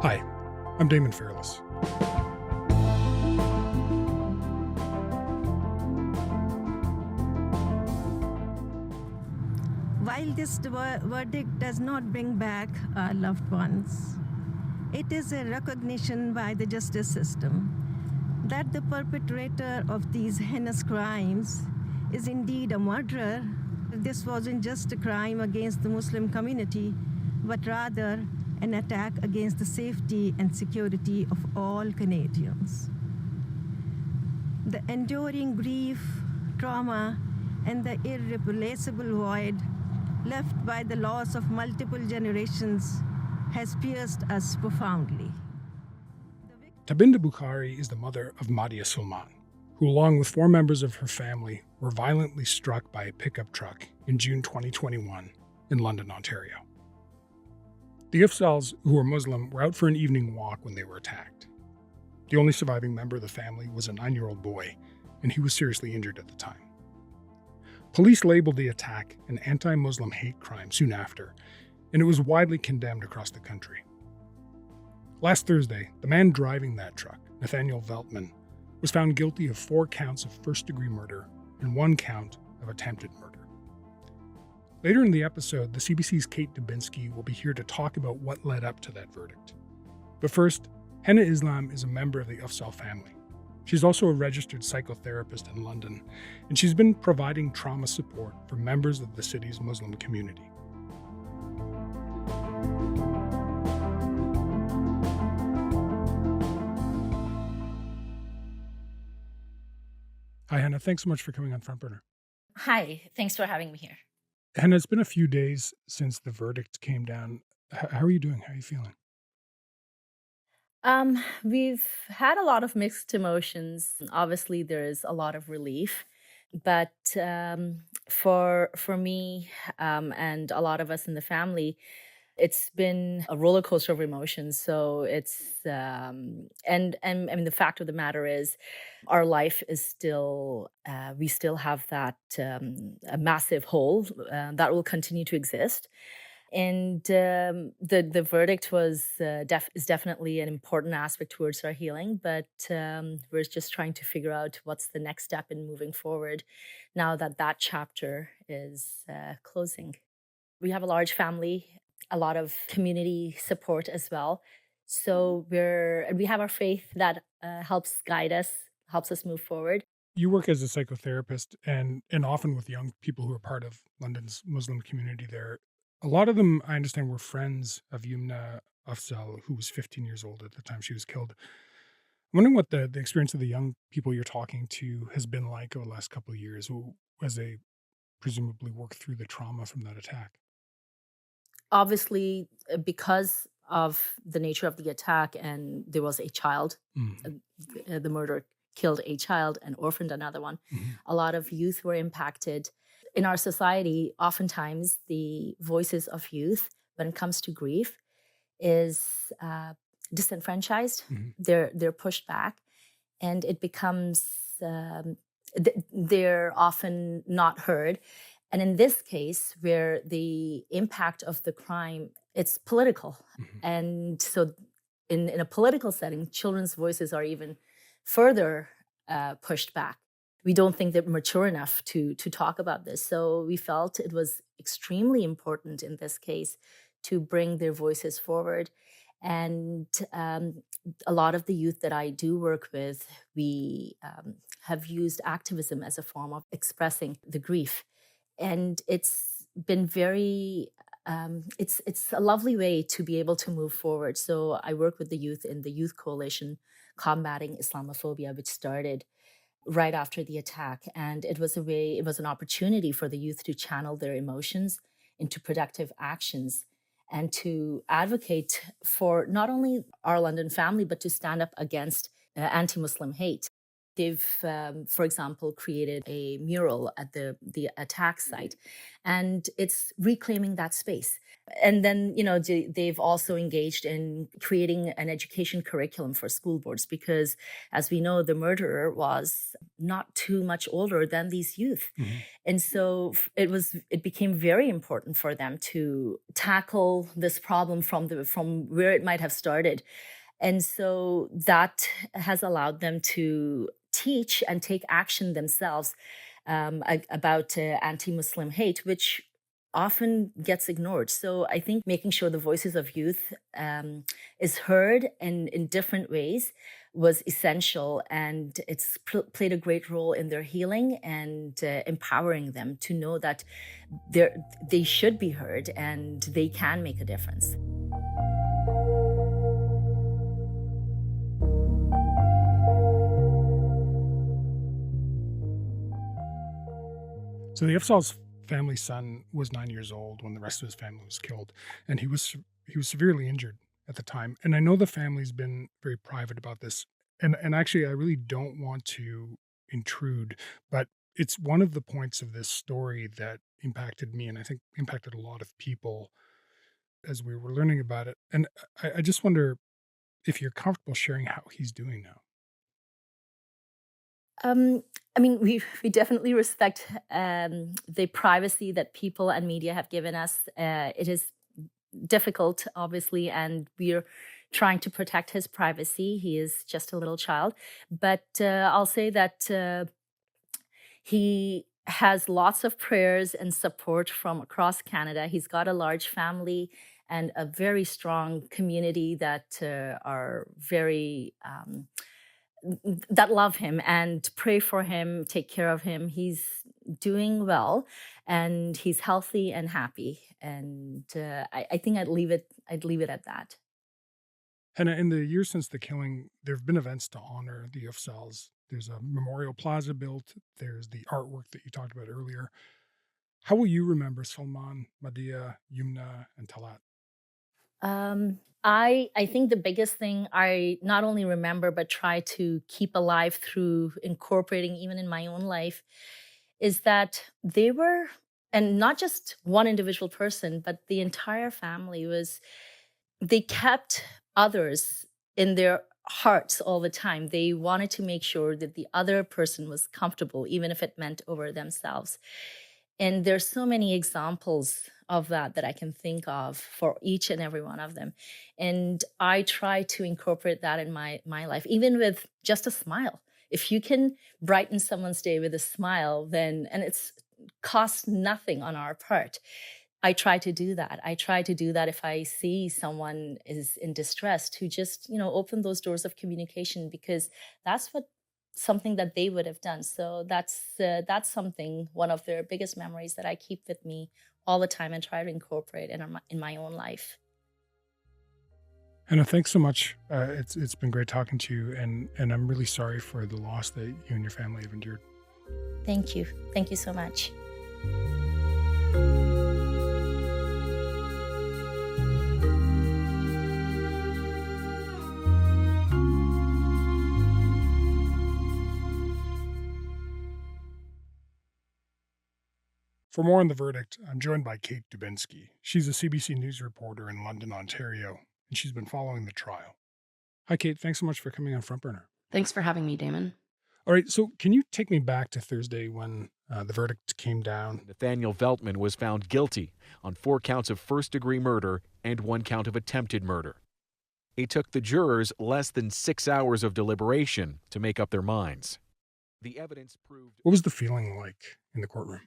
Hi, I'm Damon Fairless. While this verdict does not bring back our loved ones, it is a recognition by the justice system that the perpetrator of these heinous crimes is indeed a murderer. This wasn't just a crime against the Muslim community, but rather an attack against the safety and security of all Canadians. The enduring grief, trauma, and the irreplaceable void left by the loss of multiple generations has pierced us profoundly. Tabinda Bukhari is the mother of Madia Sulman, who along with 4 members of her family were violently struck by a pickup truck in June 2021 in London, Ontario. The Afzals, who were Muslim, were out for an evening walk when they were attacked. The only surviving member of the family was a 9-year-old boy, and he was seriously injured at the time. Police labeled the attack an anti-Muslim hate crime soon after, and it was widely condemned across the country. Last Thursday, the man driving that truck, Nathaniel Veltman, was found guilty of 4 counts of first-degree murder and 1 count of attempted murder. Later in the episode, the CBC's Kate Dubinsky will be here to talk about what led up to that verdict. But first, Henna Islam is a member of the Afzal family. She's also a registered psychotherapist in London, and she's been providing trauma support for members of the city's Muslim community. Hi, Henna. Thanks so much for coming on Front Burner. Hi, thanks for having me here. Henna, it's been a few days since the verdict came down. How are you doing? How are you feeling? We've had a lot of mixed emotions. Obviously, there is a lot of relief, but for me and a lot of us in the family, it's been a roller coaster of emotions. So it's and I mean the fact of the matter is, our life is still we still have that a massive hole that will continue to exist. And the verdict was is definitely an important aspect towards our healing, but we're just trying to figure out what's the next step in moving forward now that that chapter is closing. We have a large family, a lot of community support as well. So we have our faith that helps guide us, helps us move forward. You work as a psychotherapist and often with young people who are part of London's Muslim community there. A lot of them, I understand, were friends of Yumna Afzal, who was 15 years old at the time she was killed. I'm wondering what the experience of the young people you're talking to has been like over the last couple of years as they presumably work through the trauma from that attack. Obviously, because of the nature of the attack, and there was a child, the murder killed a child and orphaned another one. Mm-hmm. A lot of youth were impacted. In our society, oftentimes the voices of youth, when it comes to grief, is disenfranchised. Mm-hmm. They're pushed back, and it becomes they're often not heard. And in this case, where the impact of the crime, it's political. Mm-hmm. And so in a political setting, children's voices are even further pushed back. We don't think they're mature enough to talk about this. So we felt it was extremely important in this case to bring their voices forward. And a lot of the youth that I do work with, we have used activism as a form of expressing the grief. And it's been very, it's a lovely way to be able to move forward. So I work with the youth in the Youth Coalition Combating Islamophobia, which started right after the attack. And it was an opportunity for the youth to channel their emotions into productive actions and to advocate for not only our London family, but to stand up against anti-Muslim hate. they've, for example, created a mural at the attack site, and it's reclaiming that space. And then, they've also engaged in creating an education curriculum for school boards because, as we know, the murderer was not too much older than these youth. And so it became very important for them to tackle this problem from where it might have started. And so that has allowed them to teach and take action themselves about anti-Muslim hate, which often gets ignored. So I think making sure the voices of youth is heard in different ways was essential, and it's played a great role in their healing and empowering them to know that they should be heard and they can make a difference. So the Afzal's family son was 9 years old when the rest of his family was killed, and he was severely injured at the time. And I know the family's been very private about this, and actually I really don't want to intrude, but it's one of the points of this story that impacted me, and I think impacted a lot of people as we were learning about it. And I just wonder if you're comfortable sharing how he's doing now. We definitely respect the privacy that people and media have given us. It is difficult, obviously, and we're trying to protect his privacy. He is just a little child. But I'll say that he has lots of prayers and support from across Canada. He's got a large family and a very strong community that are very... that love him and pray for him, take care of him. He's doing well, and he's healthy and happy. And I think I'd leave it at that. Hannah, in the years since the killing, there have been events to honor the Afzals. There's a memorial plaza built. There's the artwork that you talked about earlier. How will you remember Salman, Madia, Yumna, and Talat? I think the biggest thing I not only remember but try to keep alive through incorporating even in my own life is that they were, and not just one individual person, but the entire family they kept others in their hearts all the time. They wanted to make sure that the other person was comfortable, even if it meant over themselves. And there's so many examples of that I can think of for each and every one of them. And I try to incorporate that in my life, even with just a smile. If you can brighten someone's day with a smile, then, and it's costs nothing on our part, I try to do that. I try to do that if I see someone is in distress, to just, open those doors of communication, because that's something that they would have done. So that's something, one of their biggest memories that I keep with me all the time and try to incorporate in my own life. Hannah, thanks so much. It's been great talking to you, and I'm really sorry for the loss that you and your family have endured. Thank you. Thank you so much. For more on the verdict, I'm joined by Kate Dubinsky. She's a CBC News reporter in London, Ontario, and she's been following the trial. Hi, Kate. Thanks so much for coming on Front Burner. Thanks for having me, Damon. All right, so can you take me back to Thursday when the verdict came down? Nathaniel Veltman was found guilty on 4 counts of first-degree murder and 1 count of attempted murder. It took the jurors less than 6 hours of deliberation to make up their minds. The evidence proved... What was the feeling like in the courtroom?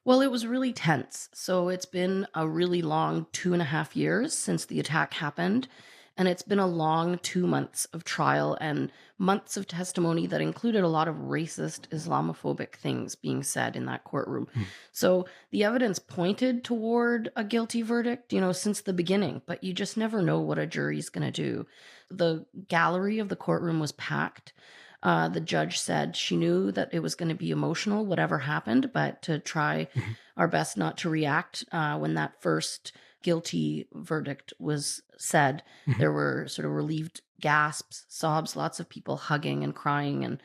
Well, it was really tense. So it's been a really long 2.5 years since the attack happened. And it's been a long 2 months of trial and months of testimony that included a lot of racist, Islamophobic things being said in that courtroom. So the evidence pointed toward a guilty verdict, since the beginning, but you just never know what a jury's going to do. The gallery of the courtroom was packed. The judge said she knew that it was going to be emotional, whatever happened, but to try our best not to react. When that first guilty verdict was said, there were sort of relieved gasps, sobs, lots of people hugging and crying. And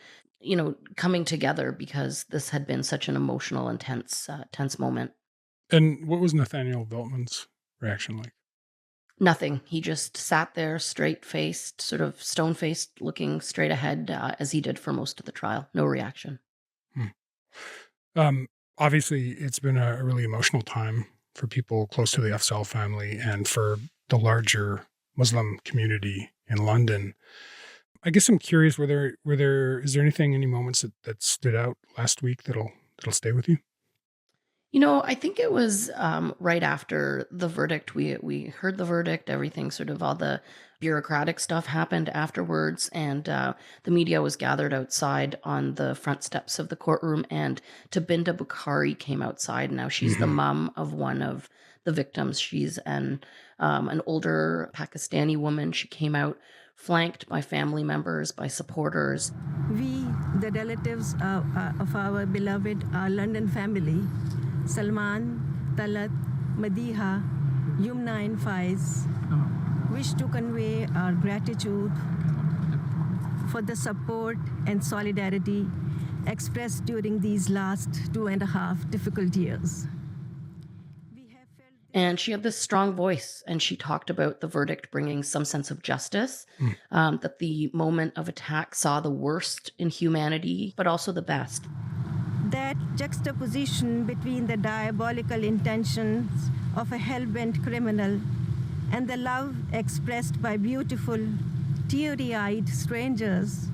coming together because this had been such an emotional and tense moment. And what was Nathaniel Veltman's reaction like? Nothing. He just sat there straight-faced, sort of stone-faced, looking straight ahead, as he did for most of the trial. No reaction. Obviously, it's been a really emotional time for people close to the Afzal family and for the larger Muslim community in London. I guess I'm curious, is there any moments that stood out last week that'll stay with you? I think it was right after the verdict. We heard the verdict, everything, sort of all the bureaucratic stuff happened afterwards, and the media was gathered outside on the front steps of the courtroom, and Tabinda Bukhari came outside. Now she's the mom of one of the victims. She's an older Pakistani woman. She came out flanked by family members, by supporters. We, the relatives of our beloved London family, Salman, Talat, Madiha, Yumna and Faiz, wish to convey our gratitude for the support and solidarity expressed during these last 2.5 difficult years. And she had this strong voice, and she talked about the verdict bringing some sense of justice, that the moment of attack saw the worst in humanity, but also the best. That juxtaposition between the diabolical intentions of a hell-bent criminal and the love expressed by beautiful, teary-eyed strangers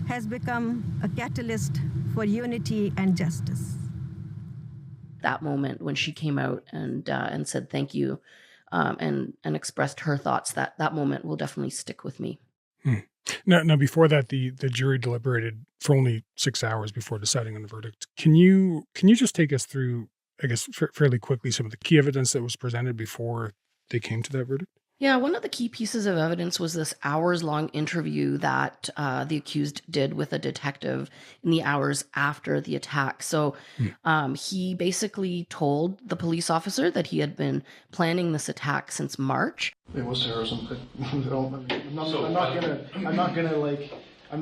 has become a catalyst for unity and justice. That moment when she came out and said thank you, and expressed her thoughts, that moment will definitely stick with me. Now, before that, the jury deliberated for only 6 hours before deciding on the verdict. Can you just take us through, I guess, fairly quickly, some of the key evidence that was presented before they came to that verdict? Yeah, one of the key pieces of evidence was this hours-long interview that the accused did with a detective in the hours after the attack. So he basically told the police officer that he had been planning this attack since March. It was terrorism. I'm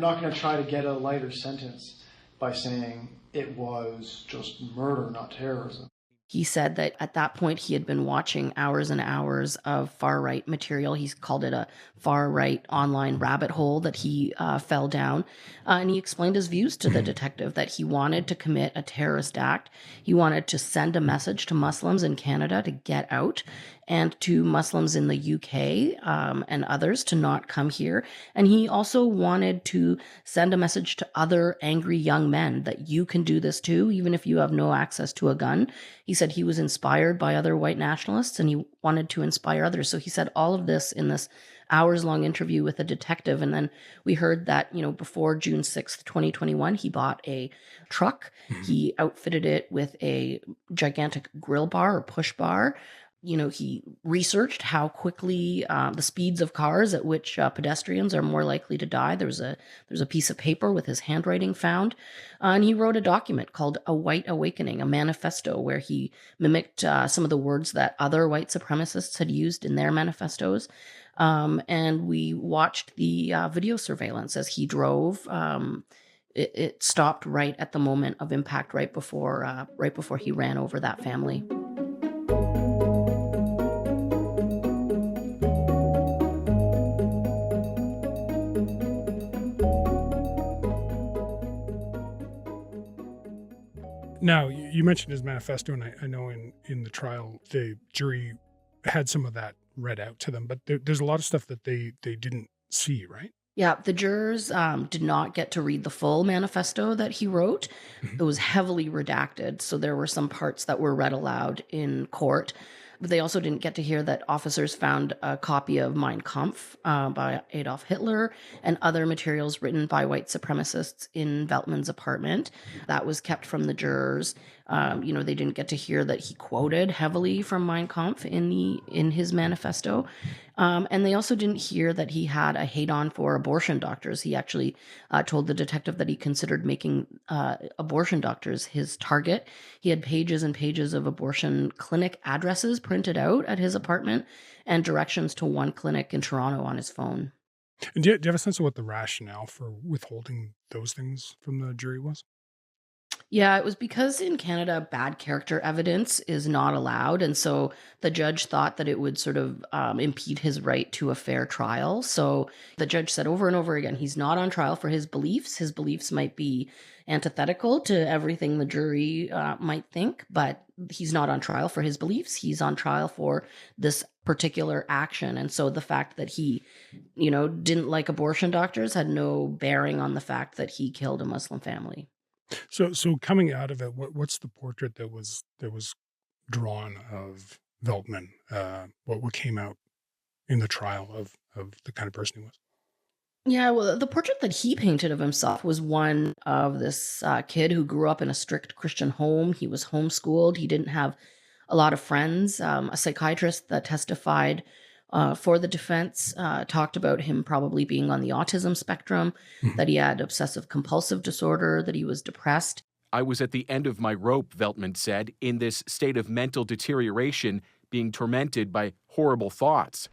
not gonna try to get a lighter sentence by saying it was just murder, not terrorism. He said that at that point he had been watching hours and hours of far-right material. He's called it a far-right online rabbit hole that he fell down. And he explained his views to the detective that he wanted to commit a terrorist act. He wanted to send a message to Muslims in Canada to get out, and to Muslims in the UK and others to not come here. And he also wanted to send a message to other angry young men that you can do this too, even if you have no access to a gun. He said he was inspired by other white nationalists and he wanted to inspire others. So he said all of this in this hours-long interview with a detective. And then we heard that, before June 6th, 2021, he bought a truck. He outfitted it with a gigantic grill bar or push bar. He researched how quickly the speeds of cars at which pedestrians are more likely to die. There's a piece of paper with his handwriting found. And he wrote a document called A White Awakening, a manifesto, where he mimicked some of the words that other white supremacists had used in their manifestos. And we watched the video surveillance as he drove. It stopped right at the moment of impact, right before he ran over that family. Now, you mentioned his manifesto, and I know in the trial, the jury had some of that read out to them, but there's a lot of stuff that they didn't see, right? Yeah, the jurors did not get to read the full manifesto that he wrote. It was heavily redacted, so there were some parts that were read aloud in court. But they also didn't get to hear that officers found a copy of Mein Kampf by Adolf Hitler and other materials written by white supremacists in Veltman's apartment. That was kept from the jurors. They didn't get to hear that he quoted heavily from Mein Kampf in his manifesto. And they also didn't hear that he had a hate-on for abortion doctors. He actually told the detective that he considered making abortion doctors his target. He had pages and pages of abortion clinic addresses printed out at his apartment and directions to one clinic in Toronto on his phone. And do you have a sense of what the rationale for withholding those things from the jury was? Yeah, it was because in Canada, bad character evidence is not allowed. And so the judge thought that it would sort of impede his right to a fair trial. So the judge said over and over again, he's not on trial for his beliefs. His beliefs might be antithetical to everything the jury might think, but he's not on trial for his beliefs. He's on trial for this particular action. And so the fact that he, didn't like abortion doctors had no bearing on the fact that he killed a Muslim family. So coming out of it, what's the portrait that was drawn of Veltman? What came out in the trial of the kind of person he was? Yeah, well, the portrait that he painted of himself was one of this kid who grew up in a strict Christian home. He was homeschooled. He didn't have a lot of friends. A psychiatrist that testified for the defense talked about him probably being on the autism spectrum, Mhm. that he had obsessive compulsive disorder, that he was depressed. I was at the end of my rope, Veltman said, in this state of mental deterioration, being tormented by horrible thoughts.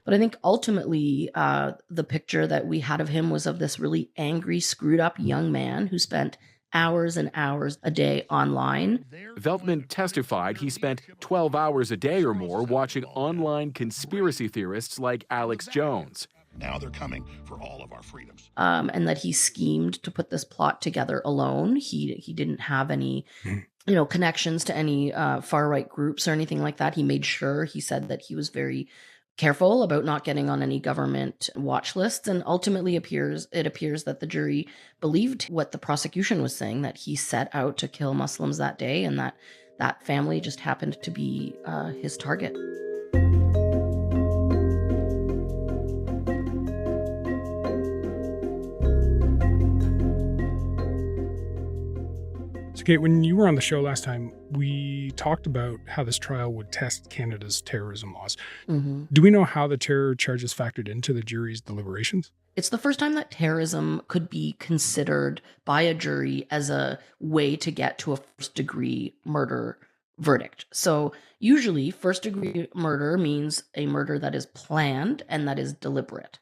But I think ultimately, the picture that we had of him was of this really angry, screwed up young man who spent hours and hours a day online. Veltman testified he spent 12 hours a day or more watching online conspiracy theorists like Alex Jones. Now they're coming for all of our freedoms. And that he schemed to put this plot together alone. He didn't have any, connections to any far right groups or anything like that. He made sure, he said that he was very careful about not getting on any government watch lists. And ultimately it appears that the jury believed what the prosecution was saying, that he set out to kill Muslims that day, and that family just happened to be his target. So, Kate, when you were on the show last time, we talked about how this trial would test Canada's terrorism laws. Mm-hmm. Do we know how the terror charges factored into the jury's deliberations? It's the first time that terrorism could be considered by a jury as a way to get to a first-degree murder verdict. So usually first-degree murder means a murder that is planned and that is deliberate.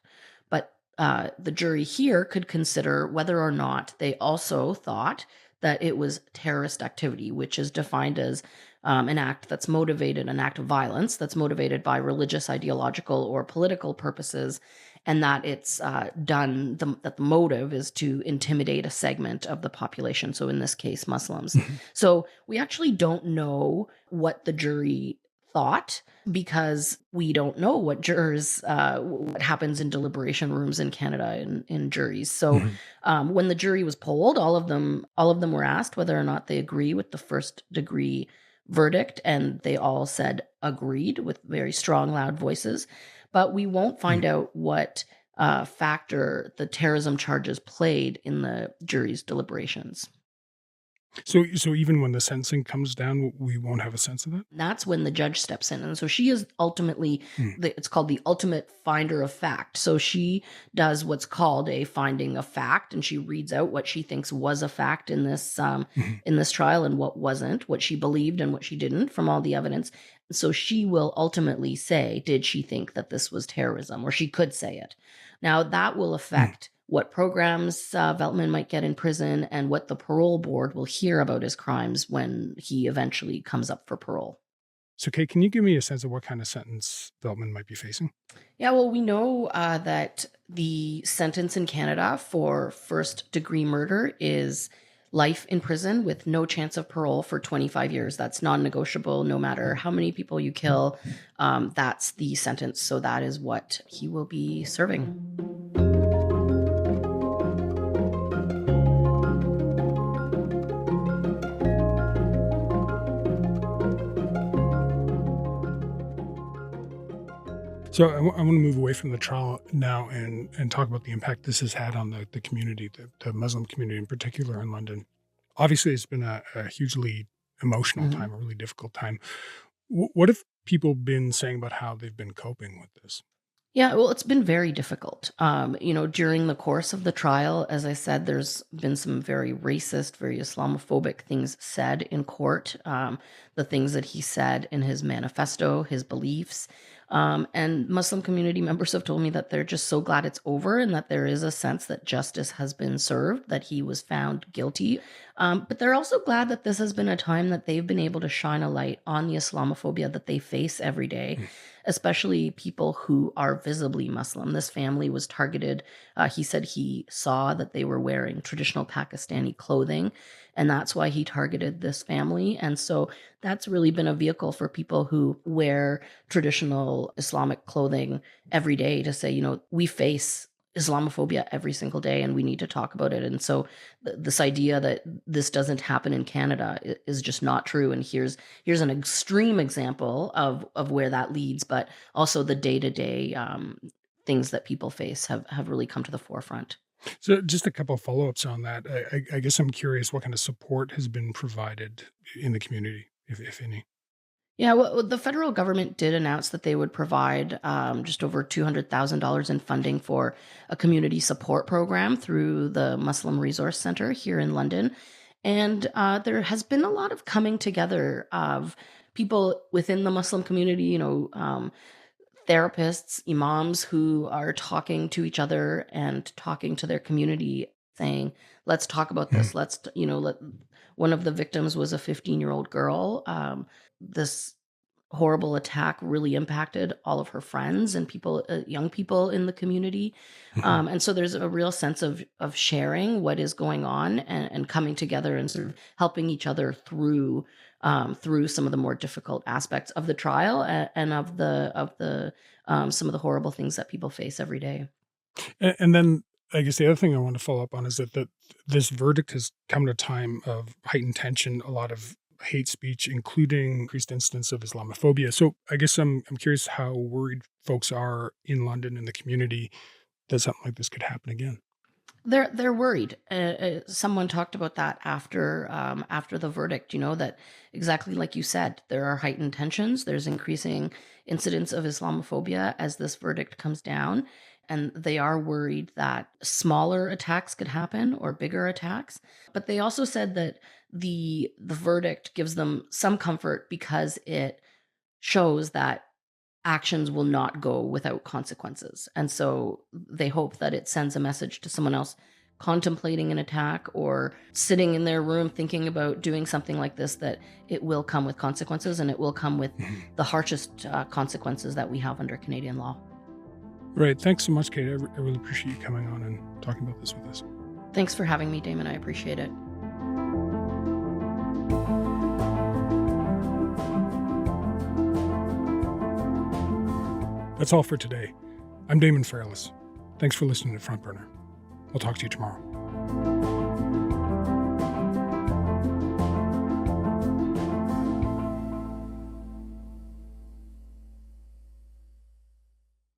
But the jury here could consider whether or not they also thought that it was terrorist activity, which is defined as an act of violence that's motivated by religious, ideological, or political purposes, and that it's that the motive is to intimidate a segment of the population. So in this case, Muslims. So we actually don't know what the jury thought, because we don't know what jurors, what happens in deliberation rooms in Canada in juries. So when the jury was polled, all of them were asked whether or not they agree with the first degree verdict, and they all said agreed with very strong, loud voices. But we won't find out what factor the terrorism charges played in the jury's deliberations. So even when the sentencing comes down, we won't have a sense of that? That's when the judge steps in. And so she is ultimately, it's called the ultimate finder of fact. So she does what's called a finding of fact, and she reads out what she thinks was a fact in this trial and what wasn't, what she believed and what she didn't from all the evidence. And so she will ultimately say, did she think that this was terrorism? Or she could say it. Now that will affect what programs Veltman might get in prison, and what the parole board will hear about his crimes when he eventually comes up for parole. So, Kate, can you give me a sense of what kind of sentence Veltman might be facing? Yeah, well, we know that the sentence in Canada for first-degree murder is life in prison with no chance of parole for 25 years. That's non-negotiable no matter how many people you kill. That's the sentence. So that is what he will be serving. So I want to move away from the trial now and talk about the impact this has had on the community, the Muslim community in particular in London. Obviously, it's been a hugely emotional time, a really difficult time. What have people been saying about how they've been coping with this? Yeah, well, it's been very difficult. During the course of the trial, as I said, there's been some very racist, very Islamophobic things said in court. The things that he said in his manifesto, his beliefs. And Muslim community members have told me that they're just so glad it's over and that there is a sense that justice has been served, that he was found guilty. But they're also glad that this has been a time that they've been able to shine a light on the Islamophobia that they face every day, especially people who are visibly Muslim. This family was targeted. He said he saw that they were wearing traditional Pakistani clothing, and that's why he targeted this family. And so that's really been a vehicle for people who wear traditional Islamic clothing every day to say, we face Islamophobia every single day and we need to talk about it. And so this idea that this doesn't happen in Canada is just not true. And here's an extreme example of where that leads, but also the day-to-day things that people face have really come to the forefront. So just a couple of follow-ups on that. I guess I'm curious what kind of support has been provided in the community, if any. Yeah, well, the federal government did announce that they would provide just over $200,000 in funding for a community support program through the Muslim Resource Center here in London. And there has been a lot of coming together of people within the Muslim community, therapists, imams who are talking to each other and talking to their community, saying, let's talk about this. One of the victims was a 15-year-old girl. This horrible attack really impacted all of her friends and people, young people in the community. And so there's a real sense of sharing what is going on and coming together and sort of helping each other through some of the more difficult aspects of the trial and of the some of the horrible things that people face every day. And then I guess the other thing I want to follow up on is that this verdict has come at a time of heightened tension, a lot of hate speech, including increased instance of Islamophobia. So I guess I'm curious how worried folks are in London and the community that something like this could happen again. They're worried. Someone talked about that after the verdict. That exactly like you said, there are heightened tensions. There's increasing incidents of Islamophobia as this verdict comes down, and they are worried that smaller attacks could happen or bigger attacks. But they also said that the verdict gives them some comfort because it shows that actions will not go without consequences. And so they hope that it sends a message to someone else contemplating an attack or sitting in their room thinking about doing something like this, that it will come with consequences, and it will come with the harshest consequences that we have under Canadian law. Right. Thanks so much, Kate. I really appreciate you coming on and talking about this with us. Thanks for having me, Damon. I appreciate it. That's all for today. I'm Damon Fairless. Thanks for listening to Front Burner. We'll talk to you tomorrow.